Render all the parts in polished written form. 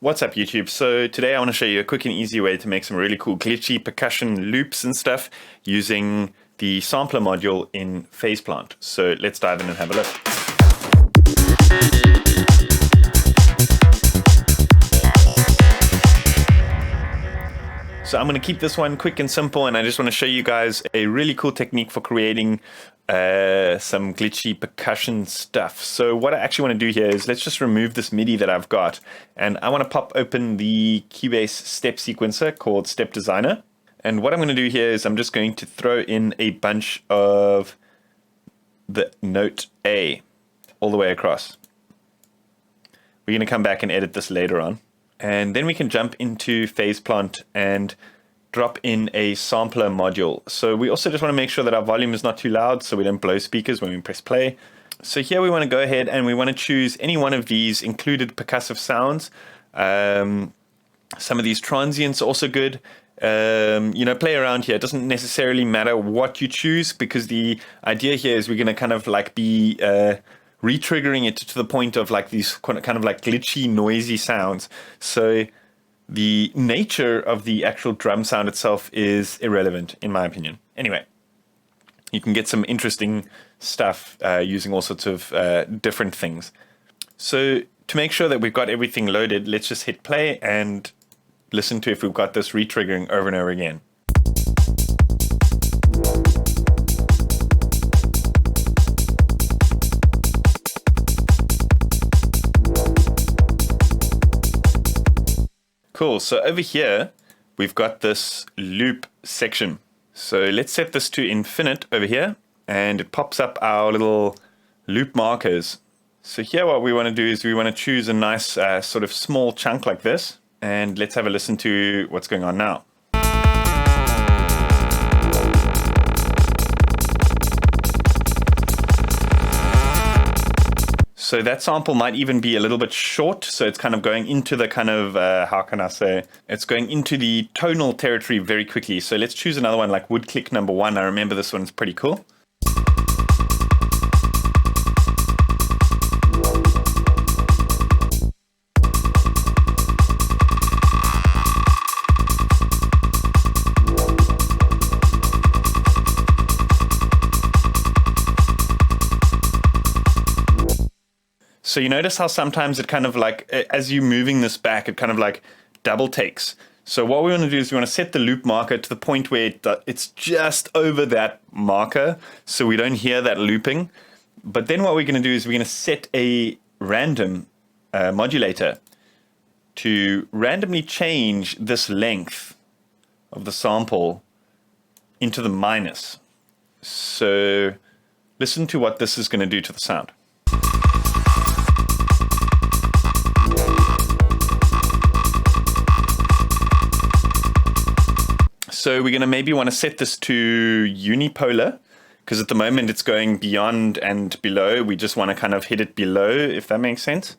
What's up YouTube? So today I want to show you a quick and easy way to make some really cool glitchy percussion loops and stuff using the sampler module in Phaseplant. So let's dive in and have a look. So I'm going to keep this one quick and simple, and I just want to show you guys a really cool technique for creating some glitchy percussion stuff. So what I actually want to do here is let's just remove this MIDI that I've got, and I want to pop open the Cubase step sequencer called Step Designer. And what I'm going to do here is I'm just going to throw in a bunch of the note A all the way across. We're going to come back and edit this later on. And then we can jump into Phaseplant and drop in a sampler module. So we also just want to make sure that our volume is not too loud so we don't blow speakers when we press play. So here we want to go ahead and we want to choose any one of these included percussive sounds. Some of these transients are also good. Play around here. It doesn't necessarily matter what you choose, because the idea here is we're going to kind of like be re-triggering it to the point of like these kind of like glitchy, noisy sounds. So the nature of the actual drum sound itself is irrelevant, in my opinion. Anyway, you can get some interesting stuff using all sorts of different things. So to make sure that we've got everything loaded, let's just hit play and listen to if we've got this re-triggering over and over again. Cool, so over here, we've got this loop section. So let's set this to infinite over here, and it pops up our little loop markers. So here what we want to do is we want to choose a nice sort of small chunk like this, and let's have a listen to what's going on now. So that sample might even be a little bit short, so it's kind of going into the kind of, how can I say, it's going into the tonal territory very quickly. So let's choose another one like wood click number 1. I remember this one's pretty cool. So you notice how sometimes it kind of like, as you're moving this back, it kind of like double takes. So what we want to do is we want to set the loop marker to the point where it's just over that marker, so we don't hear that looping. But then what we're going to do is we're going to set a random modulator to randomly change this length of the sample into the minus. So listen to what this is going to do to the sound. So we're going to maybe want to set this to unipolar, because at the moment it's going beyond and below. We just want to kind of hit it below, if that makes sense.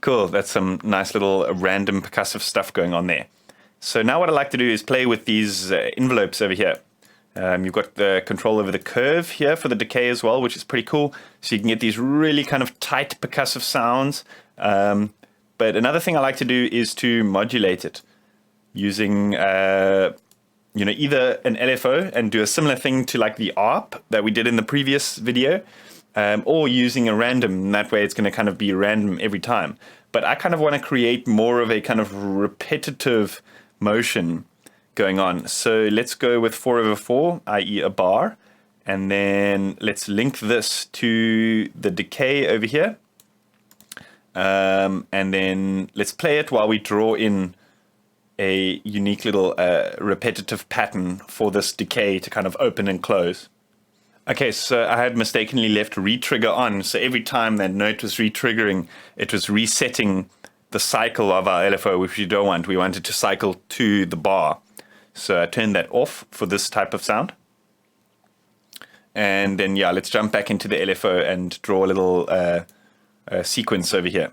Cool, that's some nice little random percussive stuff going on there. So now what I like to do is play with these envelopes over here. You've got the control over the curve here for the decay as well, which is pretty cool. So you can get these really kind of tight percussive sounds. But another thing I like to do is to modulate it using either an LFO and do a similar thing to like the ARP that we did in the previous video, or using a random, and that way it's going to kind of be random every time. But I kind of want to create more of a kind of repetitive motion going on. So let's go with 4/4, i.e. a bar, and then let's link this to the decay over here. And then let's play it while we draw in a unique little repetitive pattern for this decay to kind of open and close. Okay, so I had mistakenly left retrigger on. So every time that note was retriggering, it was resetting the cycle of our LFO, which we don't want. We want it to cycle to the bar. So I turned that off for this type of sound. And then, yeah, let's jump back into the LFO and draw a little sequence over here.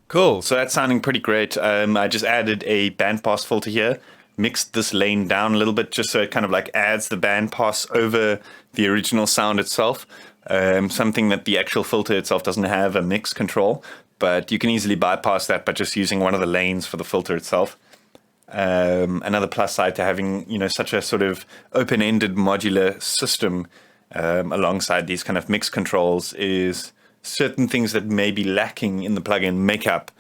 Cool, so that's sounding pretty great. I just added a bandpass filter here, mixed this lane down a little bit just so it kind of like adds the bandpass over the original sound itself. Something that the actual filter itself doesn't have a mix control, but you can easily bypass that by just using one of the lanes for the filter itself. Another plus side to having, you know, such a sort of open-ended modular system alongside these kind of mix controls is certain things that may be lacking in the plugin make up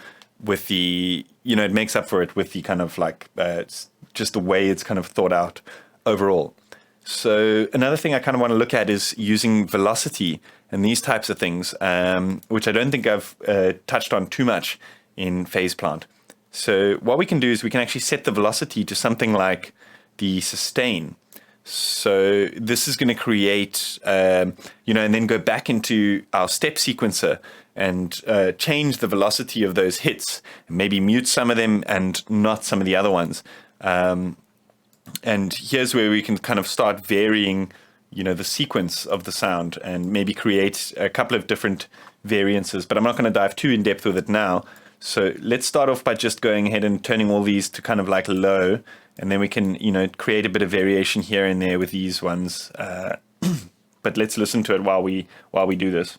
with the, you know, it makes up for it with the kind of like it's just the way it's kind of thought out overall. So another thing I kind of want to look at is using velocity and these types of things, which I don't think I've touched on too much in Phase Plant. So what we can do is we can actually set the velocity to something like the sustain. So this is going to create, you know, and then go back into our step sequencer and change the velocity of those hits, maybe mute some of them and not some of the other ones. And here's where we can kind of start varying, you know, the sequence of the sound and maybe create a couple of different variances, but I'm not going to dive too in depth with it now. So let's start off by just going ahead and turning all these to kind of like low, and then we can, you know, create a bit of variation here and there with these ones. But let's listen to it while we do this.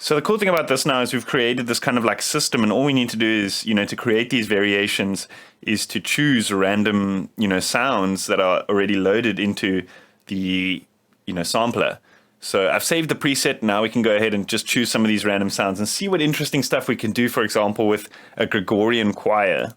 So the cool thing about this now is we've created this kind of like system, and all we need to do is, you know, to create these variations is to choose random, you know, sounds that are already loaded into the, you know, sampler. So I've saved the preset. Now we can go ahead and just choose some of these random sounds and see what interesting stuff we can do, for example, with a Gregorian choir.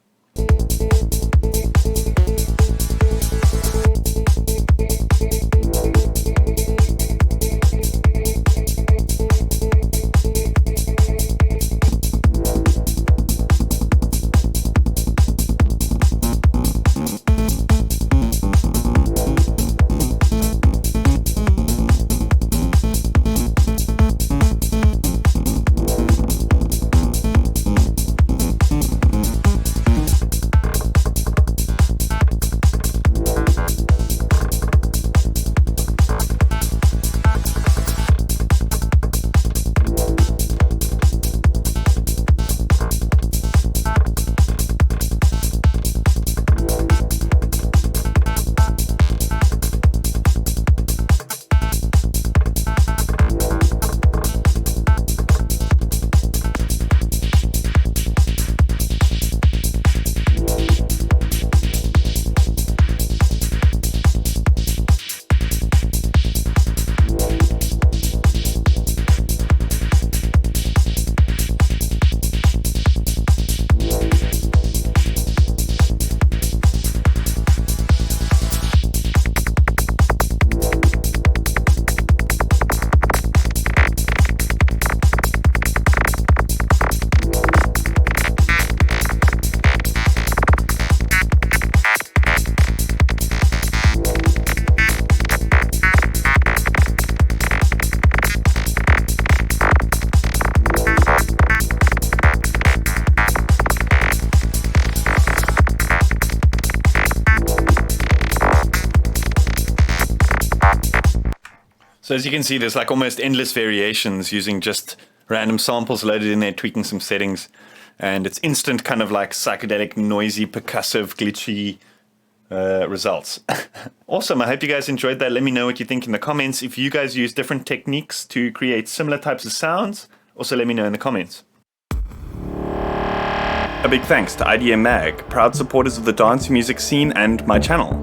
So as you can see, there's like almost endless variations using just random samples loaded in there, tweaking some settings. And it's instant kind of like psychedelic, noisy, percussive, glitchy results. Awesome. I hope you guys enjoyed that. Let me know what you think in the comments. If you guys use different techniques to create similar types of sounds, also let me know in the comments. A big thanks to IDM Mag, proud supporters of the dance music scene and my channel.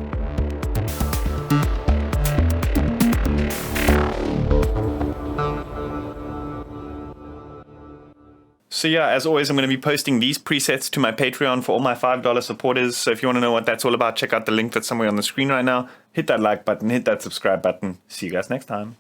So yeah, as always, I'm going to be posting these presets to my Patreon for all my $5 supporters. So if you want to know what that's all about, check out the link that's somewhere on the screen right now. Hit that like button, hit that subscribe button. See you guys next time.